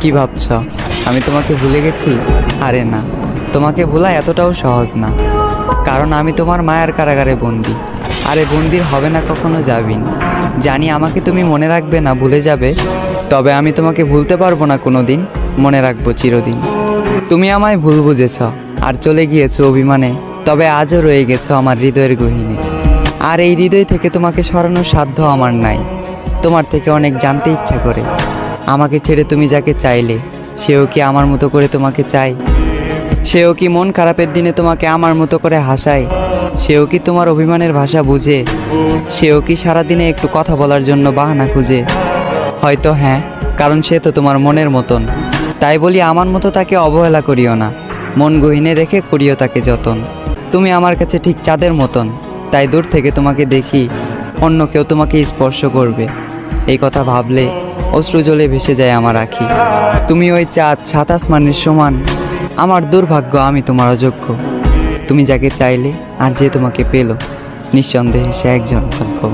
কি ভাবছ আমি তোমাকে ভুলে গেছি? আরে না, তোমাকে ভোলা এতটাও সহজ না, কারণ আমি তোমার মায়ার কারাগারে বন্দি। আরে বন্দির হবে না, কখনো যাবি না। জানি আমাকে তুমি মনে রাখবে না, ভুলে যাবে, তবে আমি তোমাকে ভুলতে পারবো না কোনো দিন, মনে রাখবো চিরদিন। তুমি আমায় ভুল বুঝেছ আর চলে গিয়েছো অভিমানে, তবে আজও রয়ে গেছো আমার হৃদয়ের গহীনে। আর এই হৃদয় থেকে তোমাকে সরানোর সাধ্য আমার নাই। তোমার থেকে অনেক জানতে ইচ্ছা করে, আমাকে ছেড়ে তুমি যাকে চাইলে সেও কি আমার মতো করে তোমাকে চায়? সেও কি মন খারাপের দিনে তোমাকে আমার মতো করে হাসায়? সেও কি তোমার অভিমানের ভাষা বুঝে? সেও কি সারাদিনে একটু কথা বলার জন্য বাহানা খুঁজে? হয়তো হ্যাঁ, কারণ সে তো তোমার মনের মতন। তাই বলি আমার মতো তাকে অবহেলা করিও না, মন গহীনে রেখে করিও তাকে যতন। তুমি আমার কাছে ঠিক চাঁদের মতন, তাই দূর থেকে তোমাকে দেখি অন্য কেউ তোমাকে স্পর্শ করবে, এই কথা ভাবলে অশ্রু জলে ভেসে যায় আমার আঁখি। তুমি ওই চাঁদ, সাত আসমানের সমান, আমার দুর্ভাগ্য আমি তোমার অযোগ্য। তুমি যাকে চাইলে আর যে তোমাকে পেল, নিঃসন্দেহে সে একজন ভাগ্যবান।